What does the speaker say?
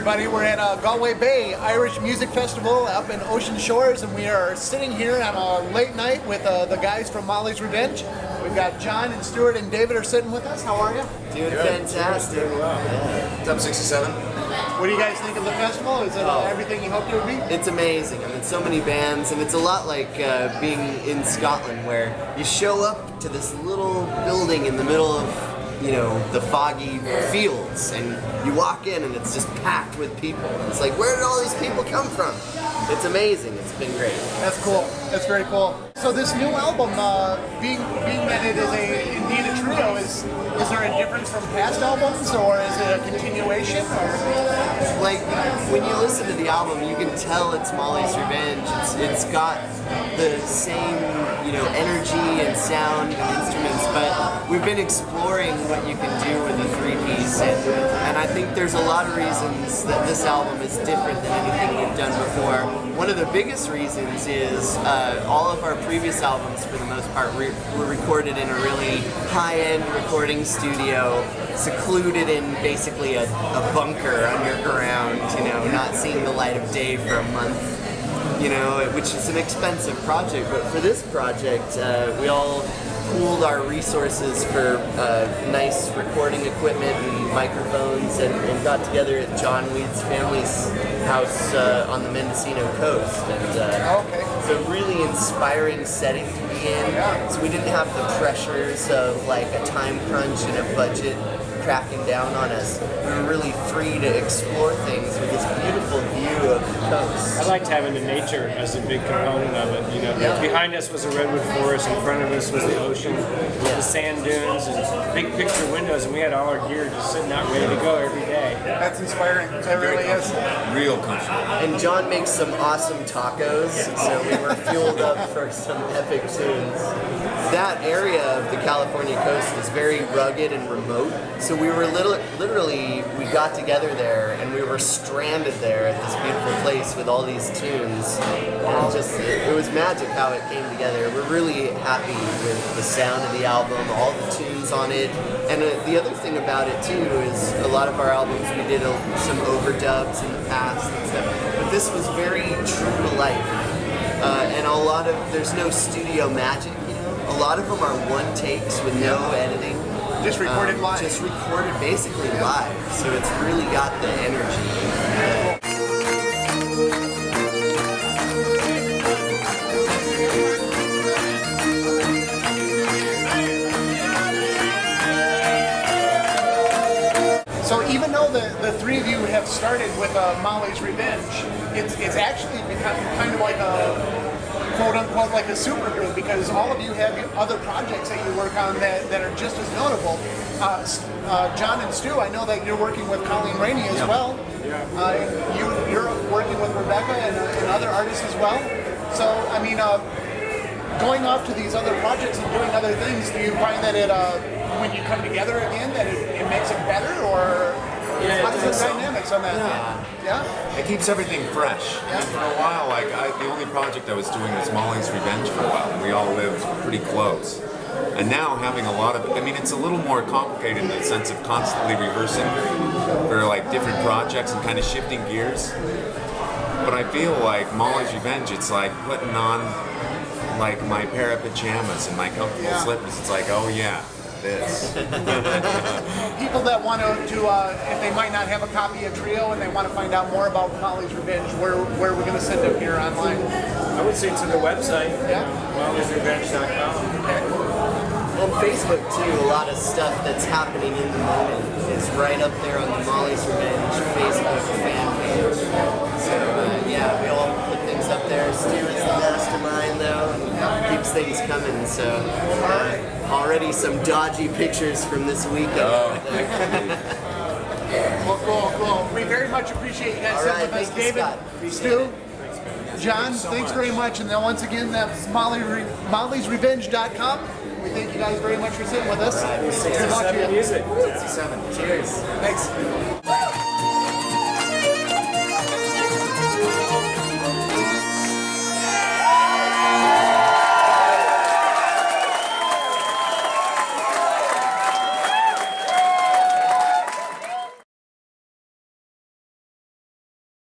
everybody. We're at Galway Bay Irish Music Festival up in Ocean Shores, and we are sitting here on a late night with the guys from Molly's Revenge. We've got John and Stuart and David are sitting with us. How are you? Doing fantastic. Doing well. Yeah. Top 67. What do you guys think of the festival? Is it everything you hoped it would be? It's amazing. I mean, so many bands, and it's a lot like being in Scotland, where you show up to this little building in the middle of, you know, the foggy fields, and you walk in and it's just packed with people. It's like, where did all these people come from? It's amazing. It's been great. That's cool. That's very cool. So this new album, being that it is indeed a trio, is there a difference from past albums, or is it a continuation? Or? Like, when you listen to the album, you can tell it's Molly's Revenge. It's got the same, you know, energy and sound and instruments, but we've been exploring what you can do with a three-piece, and I think there's a lot of reasons that this album is different than anything we've done before. One of the biggest reasons is all of our previous albums, for the most part, were recorded in a really high-end recording studio, secluded in basically a bunker underground, you know, not seeing the light of day for a month. You know, which is an expensive project, but for this project, we all pooled our resources for nice recording equipment and microphones, and got together at John Weed's family's house on the Mendocino coast. And it's a really inspiring setting to be in. So we didn't have the pressures of like a time crunch and a budget cracking down on us. We were really free to explore things with this beautiful view of the coast. I liked having the nature as a big component of it. You know, behind us was a redwood forest, in front of us was the ocean, the sand dunes, and big picture windows, and we had all our gear just sitting out ready to go every day. That's inspiring. It really is. Real comfortable. And John makes some awesome tacos, so we were fueled up for some epic tunes. That area of the California coast is very rugged and remote, so we were literally, we got together there and we were stranded there at this beautiful place with all these tunes, and just, it was magic how it came together. We're really happy with the sound of the album, all the tunes on it, and the other thing about it too is a lot of our albums we did some overdubs in the past and stuff, but this was very true to life, and a lot of, there's no studio magic. A lot of them are one takes with no editing. Just recorded live. Just recorded basically live. So it's really got the energy. So even though the three of you have started with Molly's Revenge, it's actually become kind of like a quote-unquote like a supergroup, because all of you have other projects that you work on that are just as notable. John and Stu, I know that you're working with Colleen Rainey as well. You're working with Rebecca and other artists as well. So, I mean, going off to these other projects and doing other things, do you find that it, when you come together again, that it makes it better, or what's the dynamics on that? Yeah? It keeps everything fresh. Yeah. For a while, like the only project I was doing was Molly's Revenge for a while, and we all lived pretty close. And now having a lot of, I mean, it's a little more complicated in the sense of constantly rehearsing for like different projects and kind of shifting gears. But I feel like Molly's Revenge, it's like putting on like my pair of pajamas and my comfortable slippers. It's like, oh yeah, this. People that want to, if they might not have a copy of Trio and they want to find out more about Molly's Revenge, where are we going to send them here online? I would say to the website, mollysrevenge.com. Okay. On Facebook too, a lot of stuff that's happening in the moment is right up there on the Molly's Revenge Facebook fan page. So yeah, we all put things up there. Stu is the mastermind though, and keeps things coming. So already some dodgy pictures from this weekend. Well, cool. We very much appreciate you guys sitting with us. David, Stu, John, thanks very much. And then once again, that's mollysrevenge.com. We thank you guys very much for sitting with us. All right, 67 music. 67. Cheers. Thanks.